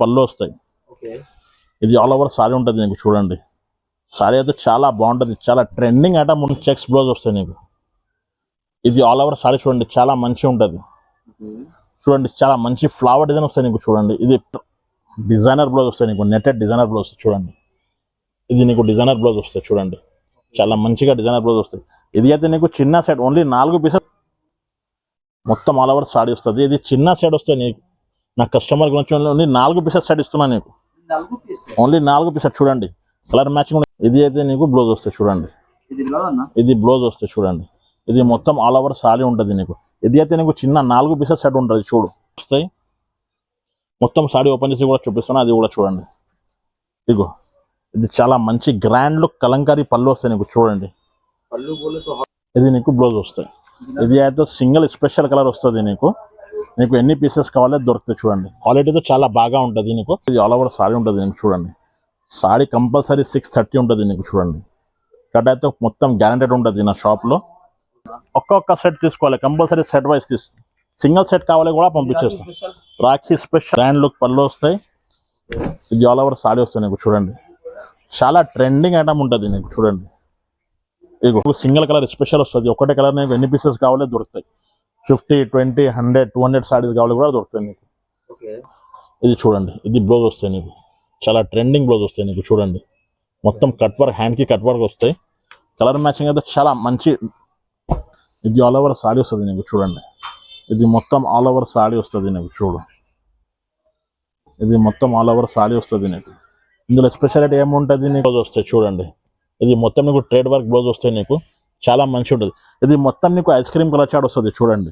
పళ్ళు వస్తాయి. ఇది ఆల్ ఓవర్ సారీ ఉంటుంది నీకు చూడండి. సారీ అయితే చాలా బాగుంటుంది, చాలా ట్రెండింగ్ ఐటమ్. చెక్స్ బ్లౌజ్ వస్తాయి నీకు. ఇది ఆల్ ఓవర్ సారీ చూడండి, చాలా మంచిగా ఉంటుంది చూడండి. చాలా మంచి ఫ్లవర్ డిజైన్ వస్తాయి నీకు చూడండి. ఇది డిజైనర్ బ్లౌజ్ వస్తాయి నీకు, నెట్టెడ్ డిజైనర్ బ్లౌజ్ చూడండి. ఇది నీకు డిజైనర్ బ్లౌజ్ వస్తాయి చూడండి, చాలా మంచిగా డిజైనర్ బ్లౌజ్ వస్తాయి. ఇది అయితే నీకు చిన్న సెట్, ఓన్లీ 4 పీసెస్ మొత్తం ఆల్ ఓవర్ సారీ వస్తుంది. ఇది చిన్న సెట్ వస్తాయి నీకు. నా కస్టమర్ గురించి ఓన్లీ 4 పీసెస్ సెట్ ఇస్తున్నా నీకు, ఓన్లీ 4 పీసెస్ చూడండి. Colour matching. ఇది అయితే నీకు బ్లౌజ్ వస్తాయి చూడండి. ఇది బ్లౌజ్ వస్తాయి చూడండి. ఇది మొత్తం ఆల్ ఓవర్ సారీ ఉంటుంది నీకు. ఇది అయితే నీకు చిన్న 4 పీసెస్ సెట్ ఉంటుంది చూడు వస్తాయి. మొత్తం సారీ ఓపెన్ చేసి కూడా చూపిస్తున్నా, అది కూడా చూడండి. ఇగో ఇది చాలా మంచి గ్రాండ్ లుక్ కలంకారీ పళ్ళు వస్తాయి నీకు చూడండి. ఇది నీకు బ్లౌజ్ వస్తాయి. ఇది అయితే సింగిల్ స్పెషల్ కలర్ వస్తుంది నీకు. నీకు ఎన్ని పీసెస్ కావాలో దొరుకుతాయి చూడండి. క్వాలిటీతో చాలా బాగా ఉంటుంది నీకు. ఇది ఆల్ ఓవర్ సారీ ఉంటుంది నీకు చూడండి. సారీ కంపల్సరీ 630 ఉంటుంది నీకు చూడండి. ఇక్కడ అయితే మొత్తం గ్యారంటెడ్ ఉంటుంది నా షాప్లో. ఒక్కొక్క సెట్ తీసుకోవాలి కంపల్సరీ, సెట్ వైజ్ తీసుకో. సింగిల్ సెట్ కావాలి కూడా పంపించేస్తాం. రాఖీ స్పెషల్ గ్రాండ్ లుక్ పళ్ళు వస్తాయి. ఇది ఆల్ ఓవర్ సారీ వస్తాయి నీకు చూడండి. చాలా ట్రెండింగ్ ఐటమ్ ఉంటుంది నీకు చూడండి. ఇగో సింగిల్ కలర్ స్పెషల్ వస్తుంది. ఒకటే కలర్ నీకు ఎన్ని పీసెస్ కావాలో దొరుకుతాయి. 50, 20, 100, 200 సారీస్ కావాలి కూడా దొరుకుతాయి నీకు. ఇది చూడండి, ఇది బ్లౌజ్ వస్తాయి నీకు. చాలా ట్రెండింగ్ బ్లౌజ్ వస్తాయి నీకు చూడండి. మొత్తం కట్ వర్క్, హ్యాండ్కి కట్ వర్క్ వస్తాయి. కలర్ మ్యాచింగ్ అయితే చాలా మంచి. ఇది ఆల్ ఓవర్ సారీ వస్తుంది నీకు చూడండి. ఇది మొత్తం ఆల్ ఓవర్ సారీ వస్తుంది నీకు చూడు. ఇది మొత్తం ఆల్ ఓవర్ సారీ వస్తుంది నీకు. ఇందులో స్పెషాలిటీ ఏముంటుంది నీకు బ్లౌజ్ వస్తాయి చూడండి. ఇది మొత్తం నీకు ట్రేడ్ వర్క్ బ్లౌజ్ వస్తాయి నీకు, చాలా మంచి ఉంటుంది. ఇది మొత్తం నీకు ఐస్ క్రీమ్ కలర్ చాట్ వస్తుంది చూడండి.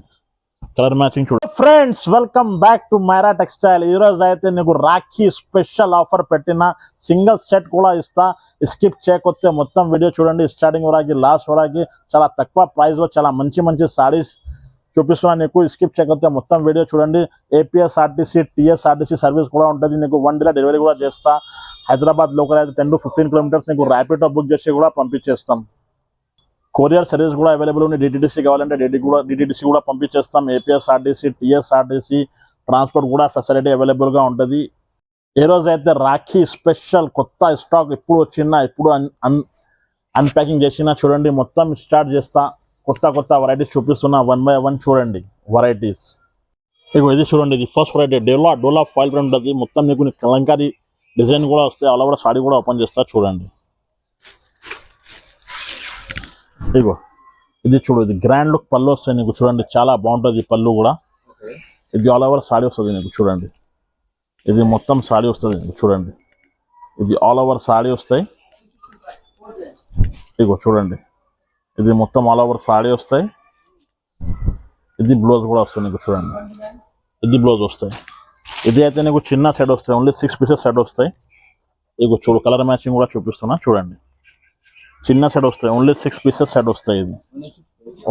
కలర్ మ్యాచింగ్ చూడండి. Friends, welcome back to Myra textile. ఈ రోజు అయితే నీకు రాఖీ స్పెషల్ ఆఫర్ పెట్టిన సింగిల్ సెట్ కూడా ఇస్తా. స్కిప్ చేయకపోతే మొత్తం వీడియో చూడండి, స్టార్టింగ్ వరకు లాస్ట్ వరకు. చాలా తక్కువ ప్రైస్ లో చాలా మంచి మంచి సారీస్ చూపిస్తున్నా నీకు. స్కిప్ చేయకపోతే మొత్తం వీడియో చూడండి. ఏపీఎస్ఆర్టీసీ, టీఎస్ఆర్టీసీ సర్వీస్ కూడా ఉంటుంది నీకు. 1 day డెలివరీ కూడా చేస్తా. హైదరాబాద్ లోకల్ అయితే 10 to 15 కిలోమీటర్స్ నీకు ర్యాపిడో బుక్ చేసి కూడా పంపించేస్తాం. కొరియర్ సర్వీస్ కూడా అవైలబుల్ ఉంది. డిటిడిసి కావాలంటే డిటిడిసి కూడా పంపించేస్తాం. ఏపీఎస్ఆర్టీసీ, టీఎస్ఆర్టీసీ ట్రాన్స్పోర్ట్ కూడా ఫెసిలిటీ అవైలబుల్గా ఉంటుంది. ఏ రోజు అయితే రాఖీ స్పెషల్ కొత్త స్టాక్ ఇప్పుడు వచ్చిన, ఇప్పుడు అన్ప్యాకింగ్ చేసిన చూడండి. మొత్తం స్టార్ట్ చేస్తా. కొత్త వెరైటీస్ చూపిస్తున్నా. 1 by 1 చూడండి వెరైటీస్. ఇగో ఇది చూడండి, ఇది ఫస్ట్ వెరైటీ డోలా ఫాయిల్ ప్రింట్ ఉంటుంది. మొత్తం నీకు కలంకారీ డిజైన్ కూడా వస్తాయి. ఆల్ ఓవర్ సారీ కూడా ఓపెన్ చేస్తా చూడండి. ఇగో ఇది చూడు, ఇది గ్రాండ్ లుక్ పళ్ళు వస్తాయి నీకు చూడండి. చాలా బాగుంటుంది పళ్ళు కూడా. ఇది ఆల్ ఓవర్ సారీ వస్తుంది నీకు చూడండి. ఇది మొత్తం సారీ వస్తుంది నీకు చూడండి. ఇది ఆల్ ఓవర్ సారీ వస్తాయి. ఇగో చూడండి, ఇది మొత్తం ఆల్ ఓవర్ సారీ వస్తాయి. ఇది బ్లౌజ్ కూడా వస్తుంది నీకు చూడండి. ఇది బ్లౌజ్ వస్తాయి. ఇది అయితే నీకు చిన్న సెట్ వస్తాయి, ఓన్లీ 6 పీసెస్ సెట్ వస్తాయి. ఇగో చూడు, కలర్ మ్యాచింగ్ కూడా చూపిస్తున్నా చూడండి. చిన్న సెట్ వస్తాయి, ఓన్లీ 6 పీసెస్ సెట్ వస్తాయి. ఇది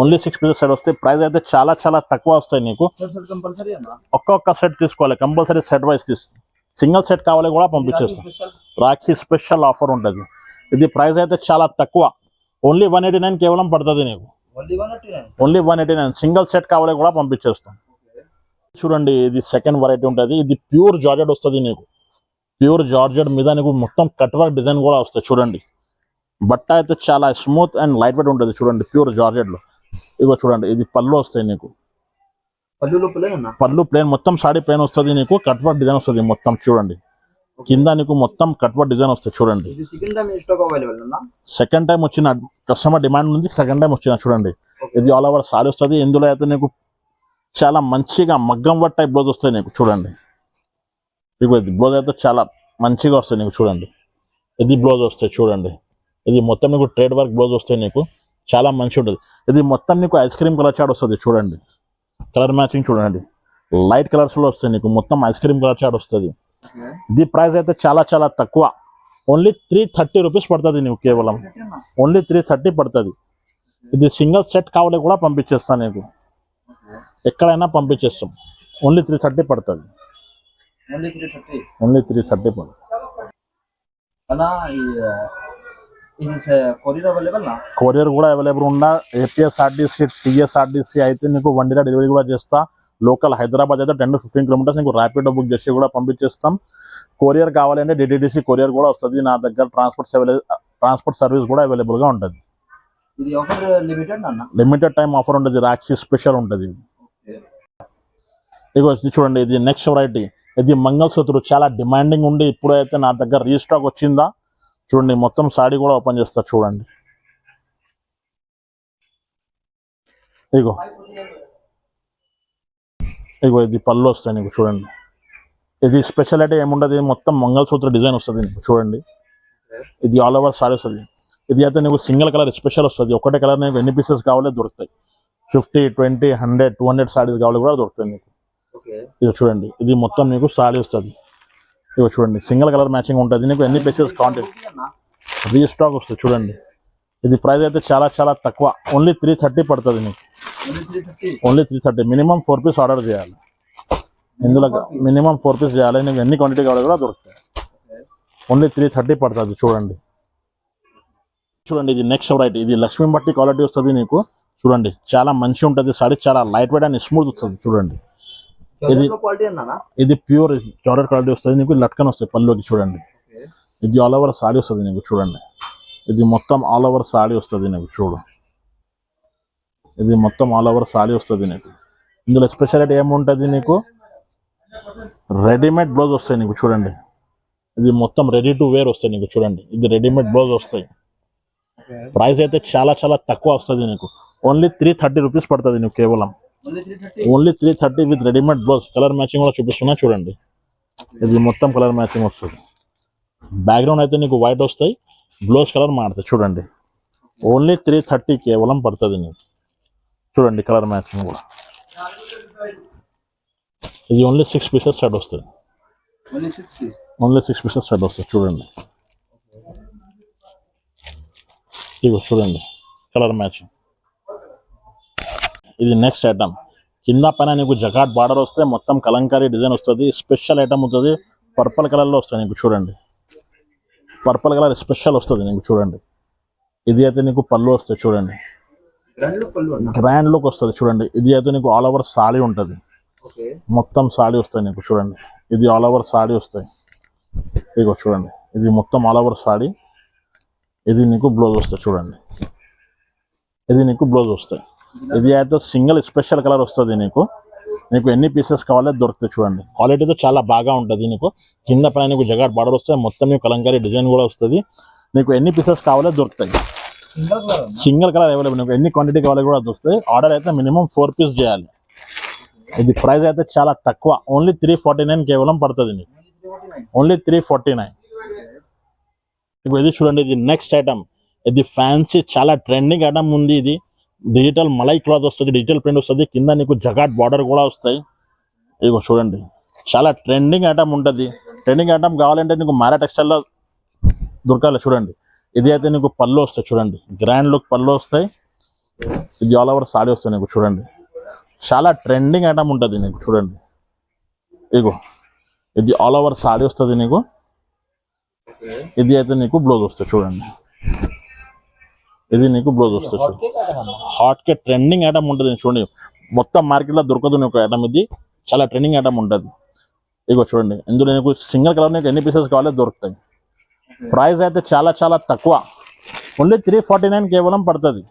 ఓన్లీ 6 పీసెస్ సెట్ వస్తాయి. ప్రైస్ అయితే చాలా చాలా తక్కువ వస్తాయి నీకు. ఒక్కొక్క సెట్ తీసుకోవాలి కంపల్సరీ, సెట్ వైజ్ తీసుకో. సింగిల్ సెట్ కావాలి కూడా పంపించేస్తాం. రాఖీ స్పెషల్ ఆఫర్ ఉంటుంది. ఇది ప్రైస్ అయితే చాలా తక్కువ, ఓన్లీ 189 కేవలం పడుతుంది నీకు. ఓన్లీ 189. సింగిల్ సెట్ కావాలి కూడా పంపించేస్తాం. చూడండి, ఇది సెకండ్ వెరైటీ ఉంటుంది. ఇది ప్యూర్ జార్జెట్ వస్తుంది నీకు. ప్యూర్ జార్జెట్ మీద నీకు మొత్తం కట్ వర్క్ డిజైన్ కూడా వస్తాయి చూడండి. బట్ట అయితే చాలా స్మూత్ అండ్ లైట్ వెయిట్ ఉంటుంది చూడండి, ప్యూర్ జార్జెట్ లో. ఇగో చూడండి, ఇది పళ్ళు వస్తాయి నీకు. పళ్ళు ప్లేన్, మొత్తం సాడీ ప్లేన్ వస్తుంది నీకు. కట్ వర్క్ డిజైన్ వస్తుంది మొత్తం చూడండి. కింద నీకు మొత్తం కట్ వర్క్ డిజైన్ వస్తాయి చూడండి. సెకండ్ టైం వచ్చిన కస్టమర్ డిమాండ్ నుంచి సెకండ్ టైం వచ్చిన చూడండి. ఇది ఆల్ ఓవర్ సారీ వస్తుంది. ఇందులో అయితే నీకు చాలా మంచిగా మగ్గం వర్క్ టైప్ బ్లౌజ్ వస్తాయి నీకు చూడండి. ఇగో ఇది బ్లౌజ్ అయితే చాలా మంచిగా వస్తాయి నీకు చూడండి. ఇది బ్లౌజ్ వస్తాయి చూడండి. ఇది మొత్తం నీకు ట్రేడ్ వర్క్ బ్లౌజ్ వస్తాయి నీకు, చాలా మంచి ఉంటుంది. ఇది మొత్తం నీకు ఐస్ క్రీమ్ కలర్ చాట్ వస్తుంది చూడండి. కలర్ మ్యాచింగ్ చూడండి, లైట్ కలర్స్ లో వస్తాయి నీకు. మొత్తం ఐస్ క్రీమ్ కలర్ చాట్ వస్తుంది. ఇది ప్రైస్ అయితే చాలా చాలా తక్కువ, ఓన్లీ 330 రూపీస్ పడుతుంది నీకు. కేవలం ఓన్లీ 330 పడుతుంది. ఇది సింగిల్ సెట్ కావాలి కూడా పంపించేస్తాను నీకు, ఎక్కడైనా పంపించేస్తాం. ఓన్లీ 330 పడుతుంది. ఓన్లీ 330 పడుతుంది. కొరియర్ కూడా అవైలబుల్ ఉన్నా. ఏపీఎస్ఆర్టీసీ, టీఎస్ఆర్టీసీ అయితే నీకు 1 day డెలివరీ కూడా చేస్తా. లోకల్ హైదరాబాద్ అయితే 10 to 15 కిలోమీటర్స్ నీకు ర్యాపిడో బుక్ చేసి కూడా పంపించేస్తాం. కొరియర్ కావాలంటే డిటిడిసి కొరియర్ కూడా వస్తుంది. నా దగ్గర ట్రాన్స్పోర్ట్ సర్వీస్ కూడా అవైలబుల్ గా ఉంటుంది. ఇది ఆఫర్ లిమిటెడ్ అన్న, లిమిటెడ్ టైం ఆఫర్ ఉంటుంది. రాక్షి స్పెషల్ ఉంటుంది. ఇగో ఇది చూడండి, ఇది నెక్స్ట్ వెరైటీ. ఇది మంగళసూత్రు చాలా డిమాండింగ్ ఉండి ఇప్పుడైతే నా దగ్గర రీస్టాక్ వచ్చిందా చూడండి. మొత్తం సాడీ కూడా ఓపెన్ చేస్తా చూడండి. ఇగో ఇగో ఇది పళ్ళు వస్తాయి నీకు చూడండి. ఇది స్పెషాలిటీ ఏముండదు, మొత్తం మంగళసూత్ర డిజైన్ వస్తుంది నీకు చూడండి. ఇది ఆల్ ఓవర్ సారీ వస్తుంది. ఇది అయితే నీకు సింగిల్ కలర్ స్పెషల్ వస్తుంది. ఒకటే కలర్ నీకు ఎన్ని పీసెస్ కావాలో దొరుకుతాయి. 50, 20, 100, 200 సారీస్ కావాలి కూడా దొరుకుతాయి నీకు. ఇది చూడండి, ఇది మొత్తం నీకు సారీ వస్తుంది. ఇవి చూడండి, సింగిల్ కలర్ మ్యాచింగ్ ఉంటుంది. నీకు ఎన్ని పీసెస్ కావాలి రీస్టాక్ వస్తుంది చూడండి. ఇది ప్రైస్ అయితే చాలా చాలా తక్కువ, ఓన్లీ 330 పడుతుంది నీకు. ఓన్లీ 330. మినిమం 4 పీస్ ఆర్డర్ చేయాలి. ఇందులో మినిమం 4 పీస్ చేయాలి. నీకు ఎన్ని క్వాంటిటీ కావాలి కూడా దొరుకుతాయి. ఓన్లీ 330 పడుతుంది చూడండి. చూడండి, ఇది నెక్స్ట్ వెరైటీ. ఇది లక్ష్మీ బట్టి క్వాలిటీ వస్తుంది నీకు చూడండి. చాలా మంచి ఉంటుంది సారీ, చాలా లైట్ వెయిట్ అండ్ స్మూత్ వస్తుంది చూడండి. ఇది ప్యూర్ జార్జెట్ క్వాలిటీ వస్తుంది నీకు. లట్కన్ వస్తుంది పళ్ళుకి చూడండి. ఇది ఆల్ ఓవర్ సారీ వస్తుంది నీకు చూడండి. ఇది మొత్తం ఆల్ ఓవర్ సారీ వస్తుంది నీకు చూడు. ఇది మొత్తం ఆల్ ఓవర్ సారీ వస్తుంది నీకు. ఇందులో స్పెషాలిటీ ఏముంటుంది నీకు, రెడీమేడ్ బ్లౌజ్ వస్తాయి నీకు చూడండి. ఇది మొత్తం రెడీ టు వేర్ వస్తాయి నీకు చూడండి. ఇది రెడీమేడ్ బ్లౌజ్ వస్తాయి. ప్రైస్ అయితే చాలా చాలా తక్కువ వస్తుంది నీకు. ఓన్లీ 330 రూపీస్ పడుతుంది నీకు కేవలం. Only 330 with readymade blouse. Colour matching కూడా చూపిస్తున్నా చూడండి. ఇది మొత్తం కలర్ మ్యాచింగ్ వస్తుంది. బ్యాక్గ్రౌండ్ అయితే నీకు వైట్ వస్తాయి, బ్లౌజ్ కలర్ మారుతాయి చూడండి. ఓన్లీ 330 కేవలం పడుతుంది నీకు చూడండి. కలర్ మ్యాచింగ్ కూడా. ఇది ఓన్లీ 6 పీసెస్ సెట్ వస్తుంది. ఓన్లీ 6 పీసెస్ సెట్ వస్తుంది చూడండి. ఇగో చూడండి కలర్ మ్యాచింగ్. ఇది నెక్స్ట్ ఐటమ్. కింద పైన నీకు జకాట్ బార్డర్ వస్తే మొత్తం కలంకారీ డిజైన్ వస్తుంది. స్పెషల్ ఐటమ్ అవుతుంది. పర్పుల్ కలర్లో వస్తుంది నీకు చూడండి. పర్పుల్ కలర్ స్పెషల్ వస్తుంది నీకు చూడండి. ఇది అయితే నీకు పళ్ళు వస్తుంది చూడండి. గ్రాండ్ లుక్ వస్తుంది చూడండి. ఇది అయితే నీకు ఆల్ ఓవర్ సాడీ ఉంటుంది. మొత్తం సాడీ వస్తాయి నీకు చూడండి. ఇది ఆల్ ఓవర్ సాడీ వస్తాయి. ఇగో చూడండి, ఇది మొత్తం ఆల్ ఓవర్ సాడీ. ఇది నీకు బ్లౌజ్ వస్తుంది చూడండి. ఇది నీకు బ్లౌజ్ వస్తాయి. ఇది అయితే సింగిల్ స్పెషల్ కలర్ వస్తుంది నీకు. నీకు ఎన్ని పీసెస్ కావాలో దొరుకుతాయి చూడండి. క్వాలిటీతో చాలా బాగా ఉంటుంది నీకు. కింద పైన నీకు జగాట్ బార్డర్ వస్తాయి. మొత్తం నీకు కలంకారీ డిజైన్ కూడా వస్తుంది. నీకు ఎన్ని పీసెస్ కావాలో దొరుకుతాయి. Single colour available. నీకు ఎన్ని క్వాంటిటీ కావాలో కూడా దొరుకుతాయి. ఆర్డర్ అయితే మినిమం 4 పీస్ చేయాలి. ఇది ప్రైస్ అయితే చాలా తక్కువ, ఓన్లీ 349 కేవలం పడుతుంది నీకు. ఓన్లీ 349. ఇప్పుడు ఇది చూడండి, ఇది నెక్స్ట్ ఐటమ్. ఇది ఫ్యాన్సీ చాలా ట్రెండింగ్ ఐటమ్ ఉంది. ఇది డిజిటల్ మలై క్లాత్ వస్తుంది, డిజిటల్ ప్రింట్ వస్తుంది. కింద నీకు జగాట్ బార్డర్ కూడా వస్తాయి. ఇగో చూడండి, చాలా ట్రెండింగ్ ఐటమ్ ఉంటుంది. ట్రెండింగ్ ఐటమ్ కావాలంటే నీకు మారా టెక్స్టైల్లో దొరకాలి చూడండి. ఇది అయితే నీకు పళ్ళు వస్తాయి చూడండి. గ్రాండ్ లుక్ పళ్ళు వస్తాయి. ఇది ఆల్ ఓవర్ సాడీ వస్తాయి నీకు చూడండి. చాలా ట్రెండింగ్ ఐటమ్ ఉంటుంది నీకు చూడండి. ఇగో ఇది ఆల్ ఓవర్ సాడీ వస్తుంది నీకు. ఇది అయితే నీకు బ్లౌజ్ వస్తుంది చూడండి. ఇది నీకు బ్లౌజ్ వస్తుంది చూడండి. హాట్ కే ట్రెండింగ్ ఐటమ్ ఉంటుంది చూడండి. మొత్తం మార్కెట్లో దొరకదు నీకు ఐటమ్. ఇది చాలా ట్రెండింగ్ ఐటమ్ ఉంటుంది. ఇగో చూడండి, ఇందులో నీకు సింగిల్ కలర్ నీకు ఎన్ని పీసెస్ కావాలో దొరుకుతాయి. ప్రైస్ అయితే చాలా చాలా తక్కువ, ఓన్లీ 349 కేవలం పడుతుంది.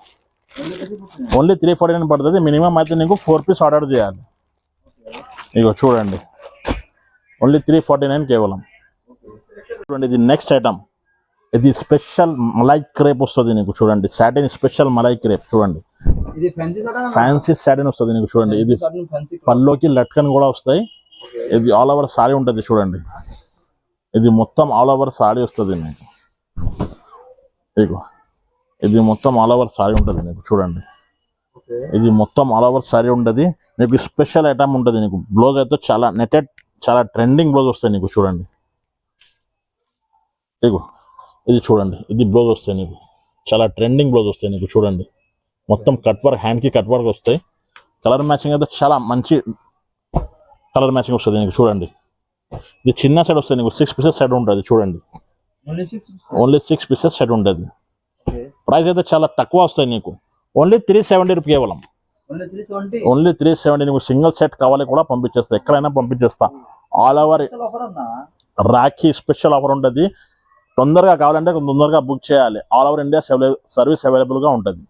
ఓన్లీ 349 పడుతుంది. మినిమం అయితే నీకు 4 పీస్ ఆర్డర్ చేయాలి. ఇగో చూడండి, ఓన్లీ 349 కేవలం. చూడండి, ఇది నెక్స్ట్ ఐటమ్. ఇది స్పెషల్ మలై క్రేప్ వస్తుంది నీకు చూడండి. సాటిన్ స్పెషల్ మలై క్రేప్ చూడండి. ఫ్యాన్సీ సాటిన్ వస్తుంది నీకు చూడండి. ఇది పల్లోకి లట్కన్ కూడా వస్తాయి. ఇది ఆల్ ఓవర్ సారీ ఉంటుంది చూడండి. ఇది మొత్తం ఆల్ ఓవర్ సారీ వస్తుంది నీకు. ఇగో ఇది మొత్తం ఆల్ ఓవర్ సారీ ఉంటుంది నీకు చూడండి. ఇది మొత్తం ఆల్ ఓవర్ సారీ ఉంటుంది నీకు. స్పెషల్ ఐటమ్ ఉంటుంది నీకు. బ్లౌజ్ అయితే చాలా నెటెడ్, చాలా ట్రెండింగ్ బ్లౌజ్ వస్తాయి నీకు చూడండి. ఇగో ఇది చూడండి, ఇది బ్లౌజ్ వస్తాయి నీకు. చాలా ట్రెండింగ్ బ్లౌజ్ వస్తాయి నీకు చూడండి. మొత్తం కట్ వర్క్, హ్యాండ్కి కట్ వర్క్ వస్తాయి. కలర్ మ్యాచింగ్ అయితే చాలా మంచి కలర్ మ్యాచింగ్ వస్తుంది నీకు చూడండి. ఇది చిన్న సెట్ వస్తుంది నీకు. 6 పీసెస్ సెట్ ఉంటుంది చూడండి. ఓన్లీ 6 పీసెస్ సెట్ ఉంటుంది. ప్రైస్ అయితే చాలా తక్కువ వస్తాయి నీకు. ఓన్లీ 370 రూపీ కేవలం. ఓన్లీ 370. నీకు సింగిల్ సెట్ కావాలి కూడా పంపించేస్తా, ఎక్కడైనా పంపించేస్తా. All over Rakhi special offer ఉంటుంది. తొందరగా కావాలంటే తొందరగా బుక్ చేయాలి. ఆల్ ఓవర్ ఇండియా సర్వీస్ అవైలబుల్గా ఉంటుంది.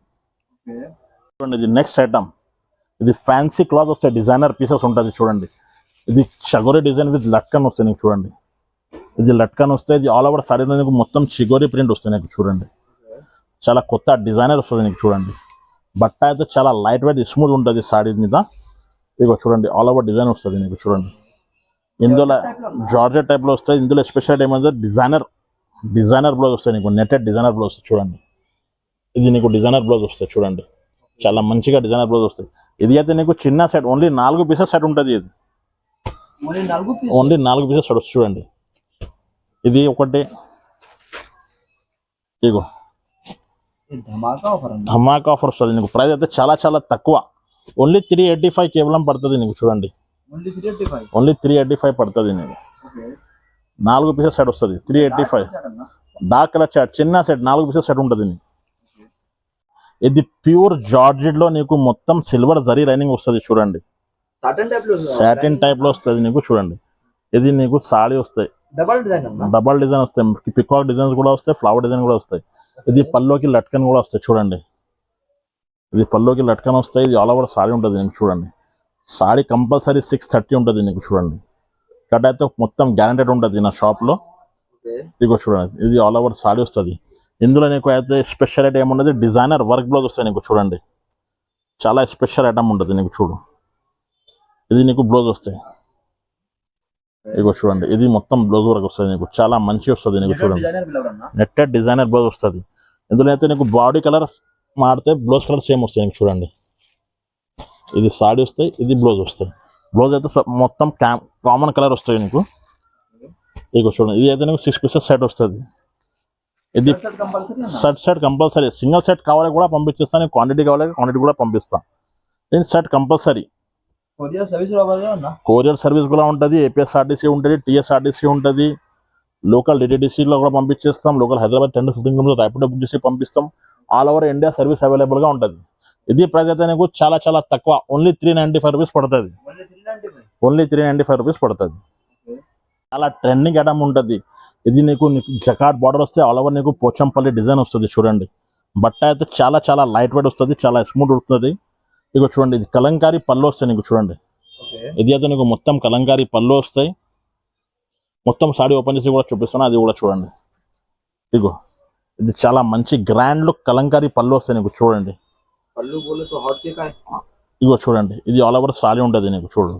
చూడండి ఇది నెక్స్ట్ ఐటమ్. ఇది ఫ్యాన్సీ క్లాత్ వస్తాయి, డిజైనర్ పీసెస్ ఉంటుంది చూడండి. ఇది చగోరి డిజైన్ విత్ లట్కన్ వస్తాయి నీకు చూడండి. ఇది లట్కన్ వస్తాయి. ఇది ఆల్ ఓవర్ సారీ నీకు మొత్తం చిగోరి ప్రింట్ వస్తాయి నీకు చూడండి. చాలా కొత్త డిజైనర్ వస్తుంది నీకు చూడండి. బట్ట అయితే చాలా లైట్ వెయిట్ స్మూత్ ఉంటుంది సారీ మీద. ఇదిగో చూడండి ఆల్ ఓవర్ డిజైన్ వస్తుంది నీకు చూడండి. ఇందులో జార్జెట్ టైప్లో వస్తాయి. ఇందులో స్పెషల్ ఏమంటే డిజైనర్ బ్లౌజ్ వస్తాయి నీకు, నెట్టెడ్ డిజైనర్ బ్లౌజ్ వస్తాయి చూడండి. ఇది నీకు డిజైనర్ బ్లౌజ్ వస్తాయి చూడండి. చాలా మంచిగా డిజైనర్ బ్లౌజ్ వస్తాయి. ఇది అయితే నీకు చిన్న సెట్, ఓన్లీ 4 పీసెస్ సెట్ ఉంటుంది. ఇది ఓన్లీ 4 పీసెస్ సెట్ వస్తుంది చూడండి. ఇది ఒకటి ఇగో ధమాకా ఆఫర్ వస్తుంది నీకు. ప్రైస్ అయితే చాలా చాలా తక్కువ, ఓన్లీ 385 కేవలం పడుతుంది నీకు చూడండి. ఓన్లీ 385 పడుతుంది నీకు. 4 పీసెస్ సెట్ వస్తుంది 385. డార్క్ కలర్ సెట్, చిన్న సెట్ 4 పీసెస్ సెట్ ఉంటుంది నీకు. ఇది ప్యూర్ జార్జెట్ లో నీకు మొత్తం సిల్వర్ జరీ లైనింగ్ వస్తుంది చూడండి. సాటిన్ టైప్ లో వస్తుంది నీకు చూడండి. ఇది నీకు సాడీ వస్తాయి, డబల్ డిజైన్ వస్తాయి, పికాక్ డిజైన్స్ కూడా వస్తాయి, ఫ్లవర్ డిజైన్ కూడా వస్తాయి. ఇది పల్లోకి లట్కన్ కూడా వస్తాయి చూడండి. ఇది పల్లోకి లట్కన్ వస్తాయి. ఇది ఆల్ ఓవర్ సారీ ఉంటుంది నీకు చూడండి. సారీ కంపల్సరీ 630 ఉంటుంది నీకు చూడండి. ఇక్కడ అయితే మొత్తం గ్యారంటెడ్ ఉంటుంది నా షాప్ లో. ఇదిగో చూడండి ఇది ఆల్ ఓవర్ సారీ వస్తుంది. ఇందులో నీకు అయితే స్పెషల్ ఐటమ్ ఏమున్నది, డిజైనర్ వర్క్ బ్లౌజ్ వస్తాయి నీకు చూడండి. చాలా స్పెషల్ ఐటమ్ ఉంటుంది నీకు చూడు. ఇది నీకు బ్లౌజ్ వస్తాయి. ఇదిగో చూడండి ఇది మొత్తం బ్లౌజ్ వర్క్ వస్తుంది నీకు, చాలా మంచి వస్తుంది నీకు చూడండి. నెట్టెడ్ డిజైనర్ బ్లౌజ్ వస్తుంది. ఇందులో అయితే నీకు బాడీ కలర్ మారితే బ్లౌజ్ కలర్ సేమ్ వస్తాయి నీకు చూడండి. ఇది సాడీ వస్తాయి, ఇది బ్లౌజ్ వస్తాయి. బ్లౌజ్ అయితే మొత్తం కామన్ కలర్ వస్తాయి నీకు. ఇదిగో చూడండి ఇది అయితే నీకు 6 పీసెస్ సెట్ వస్తుంది. ఇది సెట్ కంపల్సరీ. సింగిల్ సెట్ కావాలి కూడా పంపించేస్తాను, క్వాంటిటీ కావాలి క్వాంటిటీ కూడా పంపిస్తాను. ఇది సెట్ కంపల్సరీ. కొరియర్ సర్వీస్ కూడా ఉంటుంది. ఏపీఎస్ఆర్టీసీ ఉంటుంది, టీఎస్ఆర్టీసీ ఉంటుంది, లోకల్ డిటిడిసిలో కూడా పంపించేస్తాం. Local Hyderabad 10 to 15 kilometres Rapido book చేసి పంపిస్తాం. ఆల్ ఓవర్ ఇండియా సర్వీస్ అవైలబుల్గా ఉంటుంది. ఇది ప్రైస్ అయితే నీకు చాలా చాలా తక్కువ, ఓన్లీ 395 రూపీస్ పడుతుంది. ఓన్లీ 395 రూపీస్ పడుతుంది. చాలా ట్రెండింగ్ ఐటమ్ ఉంటుంది. ఇది నీకు జకాట్ బార్డర్ వస్తే ఆల్ ఓవర్ నీకు పోచంపల్లి డిజైన్ వస్తుంది చూడండి. బట్ట అయితే చాలా చాలా లైట్ వెయిట్ వస్తుంది, చాలా స్మూత్ ఉంటుంది. ఇక చూడండి ఇది కలంకారీ పళ్ళు వస్తాయి నీకు చూడండి. ఇది అయితే నీకు మొత్తం కలంకారీ పళ్ళు వస్తాయి. మొత్తం సాడీ ఓపెన్ చేసి కూడా చూపిస్తాను, అది కూడా చూడండి. ఇగో ఇది చాలా మంచి గ్రాండ్ లుక్ కలంకారీ పళ్ళు వస్తాయి నీకు చూడండి. ఇగో చూడండి ఇది ఆల్ ఓవర్ సారీ ఉంటుంది నీకు చూడు.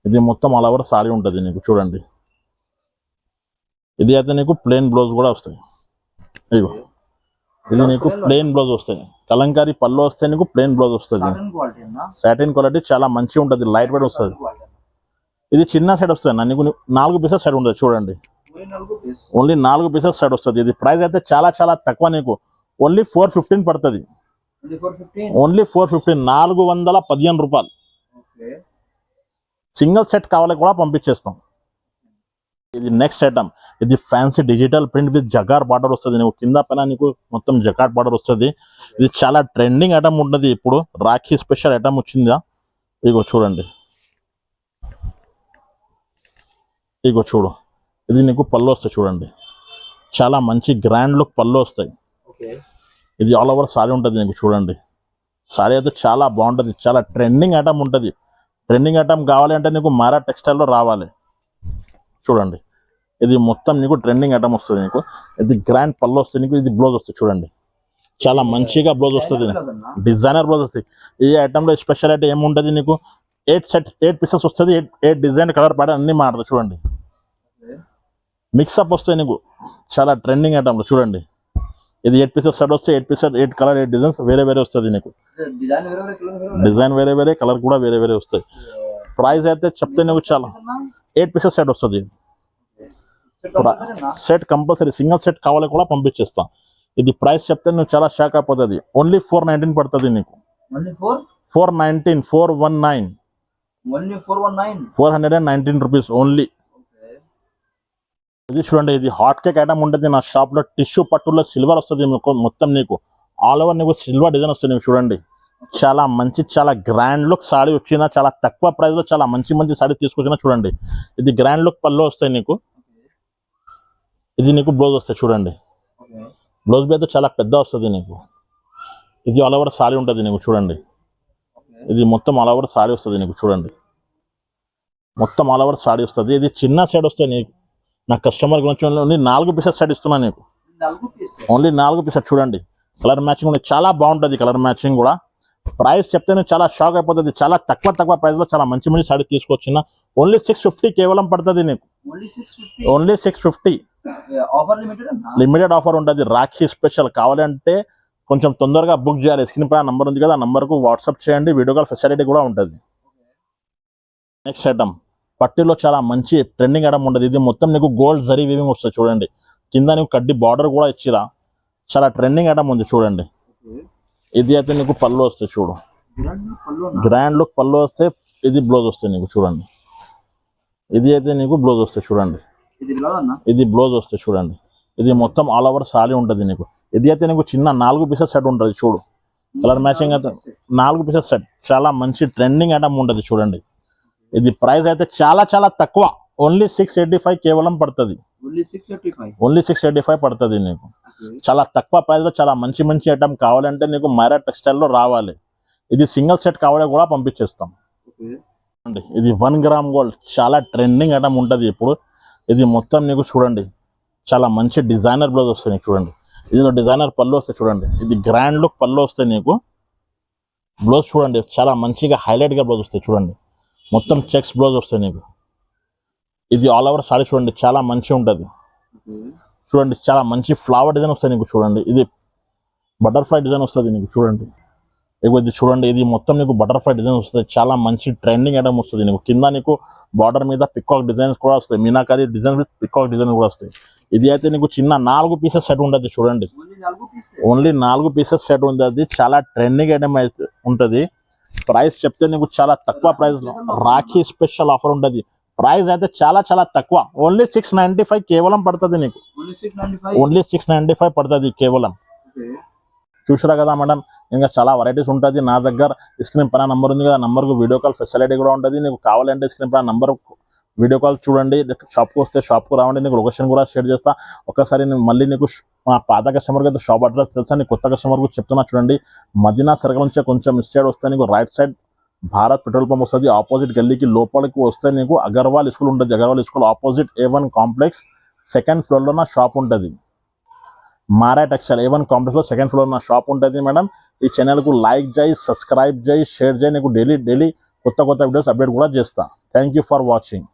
ఇది మొత్తం ఆల్ ఓవర్ సారీ ఉంటుంది నీకు చూడండి. ఇది అయితే నీకు ప్లెయిన్ బ్లౌజ్ కూడా వస్తాయి. ఇగో ఇది నీకు ప్లెయిన్ బ్లౌజ్ వస్తాయి. కలంకారీ పళ్ళు వస్తే నీకు ప్లెయిన్ బ్లౌజ్ వస్తుంది. సాటిన్ క్వాలిటీ చాలా మంచిగా ఉంటుంది, లైట్ వెయిట్ వస్తుంది. ఇది చిన్న సెట్ వస్తుంది నీకు, 4 పీసెస్ సెట్ ఉంటుంది చూడండి. ఓన్లీ 4 పీసెస్ సెట్ వస్తుంది. ఇది ప్రైస్ అయితే చాలా చాలా తక్కువ నీకు, ఓన్లీ 415 పడుతుంది. ఓన్లీ 415, 415 రూపాయలు. సింగిల్ సెట్ కావాలి కూడా పంపించేస్తాం. ఇది నెక్స్ట్ ఐటమ్. ఇది fancy digital print with jacquard border వస్తుంది నీకు. కింద పైన నీకు మొత్తం జకార్డ్ బార్డర్ వస్తుంది. ఇది చాలా ట్రెండింగ్ ఐటమ్ ఉంటుంది. ఇప్పుడు రాఖీ స్పెషల్ ఐటమ్ వచ్చిందా. ఇగో చూడండి, ఇగో చూడు ఇది నీకు పళ్ళు వస్తాయి చూడండి. చాలా మంచి గ్రాండ్ లుక్ పళ్ళు వస్తాయి. ఇది ఆల్ ఓవర్ సారీ ఉంటుంది నీకు చూడండి. సారీ అయితే చాలా బాగుంటుంది, చాలా ట్రెండింగ్ ఐటమ్ ఉంటుంది. ట్రెండింగ్ ఐటమ్ కావాలి అంటే నీకు మారా టెక్స్టైల్లో రావాలి. చూడండి ఇది మొత్తం నీకు ట్రెండింగ్ ఐటమ్ వస్తుంది నీకు. ఇది గ్రాండ్ పళ్ళు వస్తుంది నీకు. ఇది బ్లౌజ్ వస్తుంది చూడండి, చాలా మంచిగా బ్లౌజ్ వస్తుంది, డిజైనర్ బ్లౌజ్ వస్తుంది. ఈ ఐటమ్లో స్పెషాలిటీ ఏముంటుంది నీకు, 8 పీసెస్ వస్తుంది. 8 డిజైన్ కలర్ ప్యాటర్న్ అన్ని మారుతుంది చూడండి. మిక్సప్ వస్తాయి నీకు, చాలా ట్రెండింగ్ ఐటమ్లో చూడండి. ఇది 8 పీసెస్ సెట్ వస్తే 8 పీసెస్ 8 కలర్ 8 డిజైన్స్ వేరే వేరే వస్తుంది నీకు. డిజైన్ వేరే వేరే, కలర్ కూడా వేరే వేరే వస్తాయి. ప్రైస్ అయితే చెప్తే నీకు చాలా 8 పీసెస్ సెట్ వస్తుంది. సెట్ కంపల్సరీ, సింగిల్ సెట్ కావాలి కూడా పంపించేస్తాం. ఇది ప్రైస్ చెప్తే నువ్వు చాలా షాక్ అయిపోతుంది. ఓన్లీ 419 పడుతుంది నీకు. 419, 419 రూపీస్ ఓన్లీ. ఇది చూడండి ఇది హాట్ కేక్ ఐటమ్ ఉంటుంది నా షాప్ లో. టిష్యూ పట్టులో సిల్వర్ వస్తుంది మొత్తం నీకు. ఆల్ ఓవర్ నీకు సిల్వర్ డిజైన్ వస్తుంది నీకు చూడండి. చాలా మంచి, చాలా గ్రాండ్ లుక్ సాడీ వచ్చిన, చాలా తక్కువ ప్రైస్ లో చాలా మంచి మంచి సాడీ తీసుకొచ్చిన చూడండి. ఇది గ్రాండ్ లుక్ పళ్ళు వస్తాయి నీకు. ఇది నీకు బ్లౌజ్ వస్తుంది చూడండి. ఓకే. బ్లౌజ్ బి అయితే చాలా పెద్ద వస్తుంది నీకు. ఇది ఆల్ ఓవర్ సారీ ఉంటుంది నీకు చూడండి. ఓకే. ఇది మొత్తం ఆల్ ఓవర్ సారీ వస్తుంది నీకు చూడండి. మొత్తం ఆల్ ఓవర్ సారీ వస్తుంది. ఇది చిన్న సైడ్ వస్తుంది నీకు. నా కస్టమర్ గురించి ఓన్లీ 4 పీసెస్ సెట్ ఇస్తున్నా నీకు. 4 పీస్. ఓన్లీ 4 పీసెస్ చూడండి. కలర్ మ్యాచింగ్ కూడా చాలా బాగుంటుంది. కలర్ మ్యాచింగ్ కూడా ప్రైస్ చెప్తేనే చాలా షాక్ అయిపోతుంది. చాలా తక్కువ ప్రైస్లో చాలా మంచి సారీ తీసుకొచ్చిన. ఓన్లీ 650 కేవలం పడుతుంది నీకు. ఓన్లీ 650. ఓన్లీ 650 ఆఫర్ లిమిటెడ్ అన్న. లిమిటెడ్ ఆఫర్ ఉంటుంది. రాఖీ స్పెషల్ కావాలంటే కొంచెం తొందరగా బుక్ చేయాలి. స్క్రీన్ పైన నంబర్ ఉంది కదా, ఆ నంబర్కు వాట్సాప్ చేయండి. వీడియో కాల్ ఫెసిలిటీ కూడా ఉంటుంది. నెక్స్ట్ ఐటమ్ పట్టీలో చాలా మంచి ట్రెండింగ్ ఐటమ్ ఉంటుంది. ఇది మొత్తం నీకు గోల్డ్ జరీ వీవింగ్ వస్తుంది చూడండి. కింద నీకు కడ్డీ బార్డర్ కూడా ఇచ్చిరా. చాలా ట్రెండింగ్ ఐటమ్ ఉంది చూడండి. ఓకే. ఇది అయితే నీకు పళ్ళు వస్తుంది చూడు. గ్రాండ్ పళ్ళు అన్న. గ్రాండ్ లుక్ పళ్ళు వస్తే ఇది బ్లౌజ్ వస్తుంది నీకు చూడండి. ఇది అయితే నీకు బ్లౌజ్ వస్తుంది చూడండి. ఇది బ్లౌజ్ అన్న. ఇది బ్లౌజ్ వస్తుంది చూడండి. ఇది మొత్తం ఆల్ ఓవర్ సారీ ఉంటుంది నీకు. ఇది అయితే నీకు చిన్న 4 పీసెస్ సెట్ ఉంటుంది చూడు. కలర్ మ్యాచింగ్ అయితే 4 పీసెస్ సెట్ చాలా మంచి ట్రెండింగ్ ఐటమ్ ఉంటుంది చూడండి. ఇది ప్రైస్ అయితే చాలా తక్కువ. ఓన్లీ 685 కేవలం పడుతుంది. ఓన్లీ 685. ఓన్లీ 685 పడుతుంది నీకు. ఓకే. చాలా తక్కువ ప్రైస్లో చాలా మంచి ఐటమ్ కావాలంటే నీకు మైరా టెక్స్టైల్లో రావాలి. ఇది సింగిల్ సెట్ కావాలి కూడా పంపించేస్తాం. ఓకే. అండి ఇది 1 గ్రామ్ గోల్డ్ చాలా ట్రెండింగ్ ఐటమ్ ఉంటుంది ఇప్పుడు. ఇది మొత్తం నీకు చూడండి చాలా మంచి డిజైనర్ బ్లౌజ్ వస్తుంది నీకు చూడండి. ఇది డిజైనర్ పళ్ళు వస్తాయి చూడండి. ఇది గ్రాండ్ లుక్ పళ్ళు వస్తాయి నీకు. బ్లౌజ్ చూడండి చాలా మంచిగా హైలైట్గా బ్లౌజ్ వస్తాయి చూడండి. మొత్తం చెక్స్ బ్లౌజ్ వస్తాయి నీకు. ఇది ఆల్ ఓవర్ సారీ చూడండి చాలా మంచిగా ఉంటుంది ఓకే. చూడండి. చాలా మంచి ఫ్లవర్ డిజైన్ వస్తుంది నీకు చూడండి. ఇది బటర్ఫ్లై డిజైన్ వస్తుంది నీకు చూడండి. ఇది చూడండి ఇది మొత్తం నీకు బటర్ఫ్లై డిజైన్ వస్తుంది. చాలా మంచి ట్రెండింగ్ ఐటమ్ వస్తుంది నీకు. కింద నీకు బార్డర్ మీద పికాక్ డిజైన్స్ కూడా వస్తాయి. Meenakari design with peacock design కూడా వస్తాయి. ఇది అయితే నీకు చిన్న 4 పీసెస్ సెట్ ఉంటుంది చూడండి. Only 4 piece. Only 4 pieces set ఉంటుంది. చాలా ట్రెండింగ్ ఐటమ్ అయితే ఉంటుంది. ప్రైస్ చెప్తే నీకు చాలా తక్కువ ప్రైస్లో రాఖీ స్పెషల్ ఆఫర్ ఉంటుంది. ప్రైస్ అయితే చాలా తక్కువ. ఓన్లీ 695 కేవలం పడుతుంది నీకు. ఓన్లీ 695. ఓన్లీ 695 పడుతుంది కేవలం. ఓకే. చూసారా కదా మేడం, ఇంకా చాలా వెరైటీస్ ఉంటుంది నా దగ్గర. స్క్రీన్ పైన నంబర్ ఉంది కదా, నంబర్కు వీడియో కాల్ ఫెసిలిటీ కూడా ఉంటుంది. నీకు కావాలంటే స్క్రీన్ పైన నంబర్ వీడియో కాల్ చూడండి. షాప్కి వస్తే షాప్కు రావండి. నీకు లొకేషన్ కూడా షేర్ చేస్తా. ఒకసారి మళ్ళీ నీకు మా పాత కస్టమర్కి అయితే షాప్ అడ్రస్ తెలుసా, నీకు కొత్త కస్టమర్కు చెప్తున్నా చూడండి. మదీనా సర్కిల్ నుంచి కొంచెం మిస్టేడ్ వస్తే నీకు right side Bharat petrol pump వస్తుంది. ఆపోజిట్ గల్లీకి లోపలికి వస్తే నీకు అగర్వాల్ స్కూల్ ఉంటుంది. Agarwal school opposite A1 complex 2nd ఫ్లోర్లో నా షాప్ ఉంటుంది. మారా టెక్స్టైల్ A1 కాంప్లెక్స్లో 2nd ఫ్లోర్ నా షాప్ ఉంటుంది మేడం. ఈ ఛానల్కు లైక్ చేయి, సబ్స్క్రైబ్ చేయి, షేర్ చేయి. నీకు డైలీ కొత్త వీడియోస్ అప్డేట్ కూడా చేస్తా. Thank you for watching.